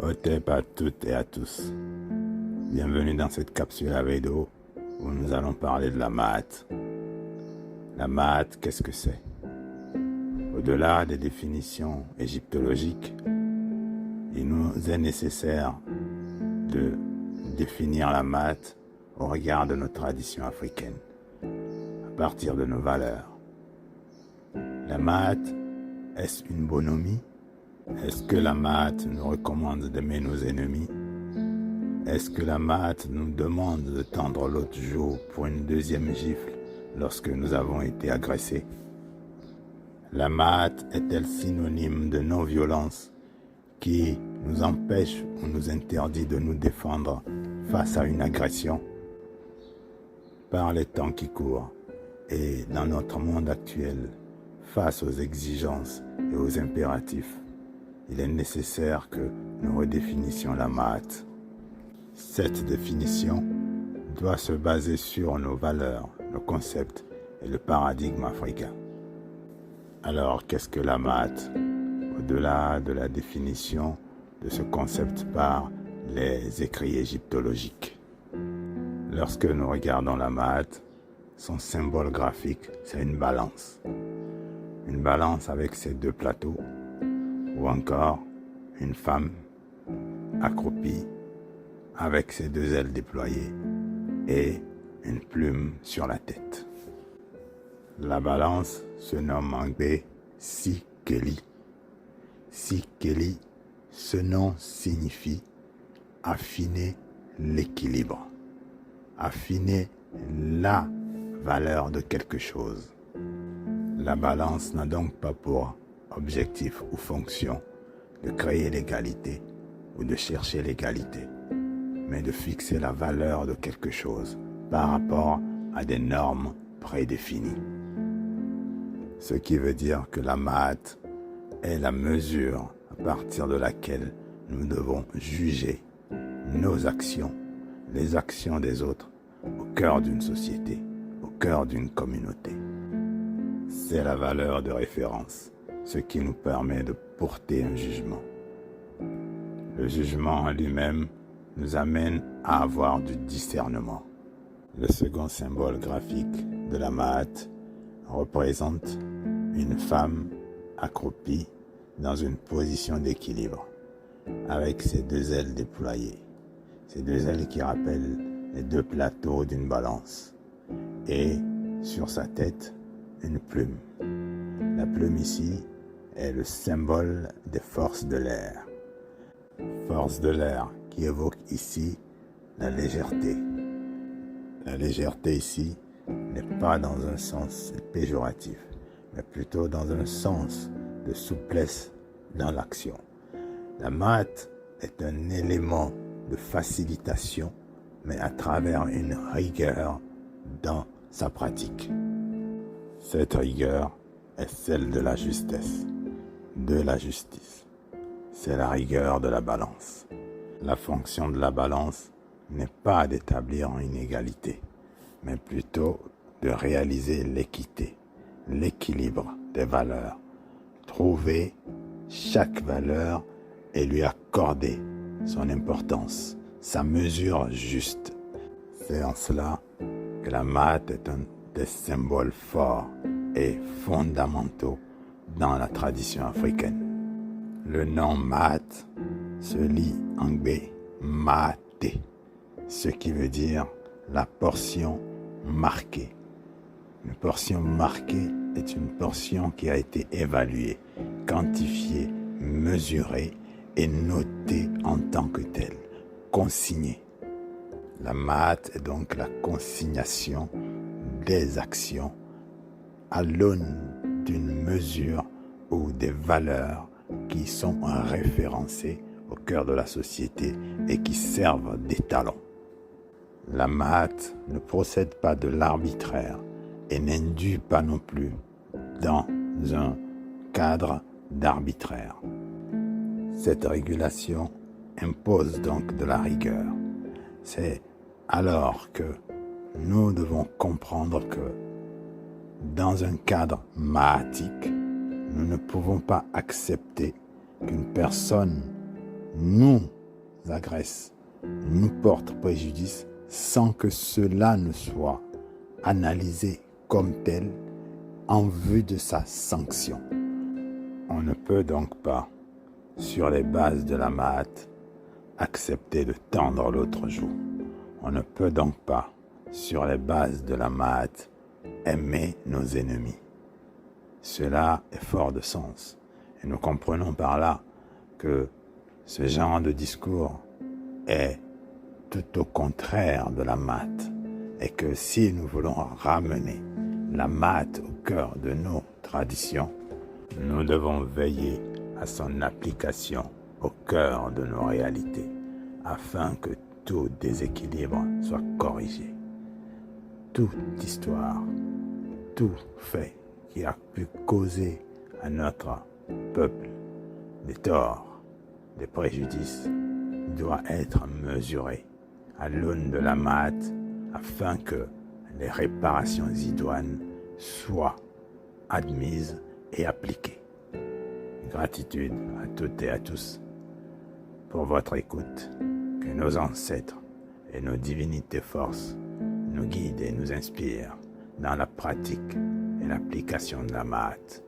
Otep à toutes et à tous. Bienvenue dans cette capsule à d'eau où nous allons parler de la maths. La maths, qu'est-ce que c'est? Au-delà des définitions égyptologiques, il nous est nécessaire de définir la maths au regard de nos traditions africaines, à partir de nos valeurs. La maths, est-ce une bonhomie? Est-ce que la maths nous recommande d'aimer nos ennemis? Est-ce que la maths nous demande de tendre l'autre joue pour une deuxième gifle lorsque nous avons été agressés? La maths est-elle synonyme de non-violence qui nous empêche ou nous interdit de nous défendre face à une agression? Par les temps qui courent et dans notre monde actuel, face aux exigences et aux impératifs, il est nécessaire que nous redéfinissions la maths. Cette définition doit se baser sur nos valeurs, nos concepts et le paradigme africain. Alors, qu'est-ce que la maths? Au-delà de la définition de ce concept par les écrits égyptologiques. Lorsque nous regardons la maths, son symbole graphique, c'est une balance. Une balance avec ses deux plateaux, ou encore une femme accroupie avec ses deux ailes déployées et une plume sur la tête. La balance se nomme en anglais Sikeli. Sikeli, ce nom signifie affiner l'équilibre, affiner la valeur de quelque chose. La balance n'a donc pas pour objectif ou fonction de créer l'égalité ou de chercher l'égalité, mais de fixer la valeur de quelque chose par rapport à des normes prédéfinies. Ce qui veut dire que la maths est la mesure à partir de laquelle nous devons juger nos actions, les actions des autres, au cœur d'une société, au cœur d'une communauté. C'est la valeur de référence, ce qui nous permet de porter un jugement. Le jugement en lui-même nous amène à avoir du discernement. Le second symbole graphique de la maths représente une femme accroupie dans une position d'équilibre, avec ses deux ailes déployées, ces deux ailes qui rappellent les deux plateaux d'une balance, et sur sa tête, une plume. La plume ici est le symbole des forces de l'air. Force de l'air qui évoque ici la légèreté. La légèreté ici n'est pas dans un sens péjoratif, mais plutôt dans un sens de souplesse dans l'action. La maths est un élément de facilitation, mais à travers une rigueur dans sa pratique. Cette rigueur est celle de la justesse, de la justice. C'est la rigueur de la balance. La fonction de la balance n'est pas d'établir une égalité, mais plutôt de réaliser l'équité, l'équilibre des valeurs. Trouver chaque valeur et lui accorder son importance, sa mesure juste. C'est en cela que la maths est un des symboles forts et fondamentaux dans la tradition africaine. Le nom maths se lit en anglais maté, ce qui veut dire la portion marquée. Une portion marquée est une portion qui a été évaluée, quantifiée, mesurée et notée en tant que telle, consignée. La maths est donc la consignation des actions à l'aune d'une mesure ou des valeurs qui sont référencées au cœur de la société et qui servent d'étalon. La maths ne procède pas de l'arbitraire et n'induit pas non plus dans un cadre d'arbitraire. Cette régulation impose donc de la rigueur. C'est alors que nous devons comprendre que dans un cadre mathématique, nous ne pouvons pas accepter qu'une personne nous agresse, nous porte préjudice sans que cela ne soit analysé comme tel en vue de sa sanction. On ne peut donc pas, sur les bases de la Mahat, accepter de tendre l'autre joue. On ne peut donc pas, sur les bases de la Mahat, aimer nos ennemis. Cela est fort de sens. Et nous comprenons par là que ce genre de discours est tout au contraire de la Mahat. Et que si nous voulons ramener la Mahat au cœur de nos traditions, nous devons veiller à son application au cœur de nos réalités, afin que tout déséquilibre soit corrigé. Toute histoire, tout fait qui a pu causer à notre peuple des torts, des préjudices, doit être mesuré à l'aune de la Mahat afin que les réparations idoines soient admises et appliquées. Gratitude à toutes et à tous pour votre écoute. Que nos ancêtres et nos divinités forces nous guident et nous inspirent dans la pratique et l'application de la Mahat.